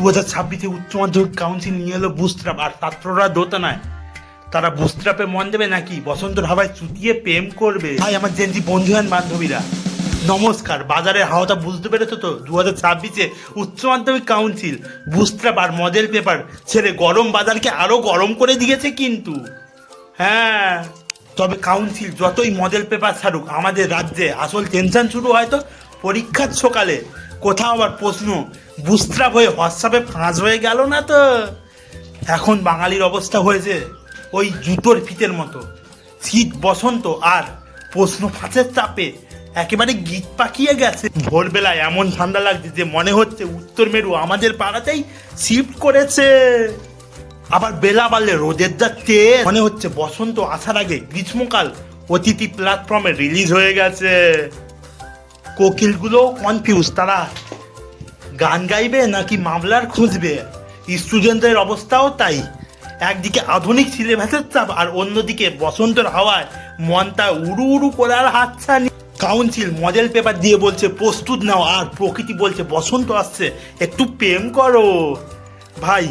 2026 উচ্চ মাধ্যমিক কাউন্সিল নিয়ে এলো বুস্ট্রাপ, আর ছাত্ররা দোটানায়। তারা বুস্ট্রাপে মন দেবে নাকি বসন্তর হাওয়ায় চুটিয়ে প্রেম করবে? ভাই আমার জেনজি বন্ধু আর বান্ধবীরা নমস্কার। বাজারের হাওয়াটা বুঝতে পেরেছো তো? 2026 উচ্চ মাধ্যমিক কাউন্সিল বুস্ট্রাপ আর মডেল পেপার ছেড়ে গরম বাজারকে আরো গরম করে দিয়েছে কিন্তু। হ্যাঁ, তবে কাউন্সিল যতই মডেল পেপার ছাড়ুক, আমাদের রাজ্যে আসল টেনশন শুরু হয় তো পরীক্ষার সকালে। কোথাও আবার প্রশ্ন বুস্ট্রাপ হয়ে হোয়াটসঅ্যাপে ফাঁস হয়ে গেল না তো? এখন বাঙালির অবস্থা হয়েছে ওই জুতোর ফিতের মতো। শীত বসন্ত আর প্রশ্ন ফাঁসের চাপে একেবারে গিট পাকিয়ে গেছে। ভোরবেলায় এমন ঠান্ডা লাগছে যে মনে হচ্ছে উত্তর মেরু আমাদের পাড়াতেই শিফট করেছে। আবার বেলা বাড়লে রোদের যা তেজ, মনে হচ্ছে বসন্ত আসার আগে গ্রীষ্মকাল OTT প্ল্যাটফর্মে রিলিজ হয়ে গেছে। কোকিলগুলো কনফিউজ, তারা গান গাইবে নাকি মামলার খুঁজবে। স্টুডেন্টদের অবস্থাও তাই, একদিকে আধুনিক সিলেবাসের চাপ আর অন্যদিকে বসন্তের হাওয়ায় মনটা উড়ু উড়ু করার হাতছানি। কাউন্সিল মডেল পেপার দিয়ে বলছে প্রস্তুত নাও, আর প্রকৃতি বলছে বসন্ত আসছে একটু প্রেম করো। ভাই,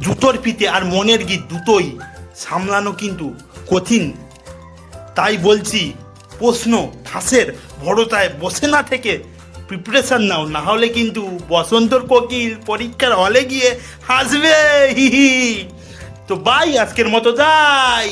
জুতোর ফিতে আর মনের গীত দুটোই সামলানো কিন্তু কঠিন। তাই বলছি, প্রশ্ন ফাঁসের ভরসায় বসে না থেকে প্রিপারেশন নাও, না হলে কিন্তু বসন্তর কোকিল পরীক্ষার হলে গিয়ে হাসবে। তো বাই, আজকের মতো যাই।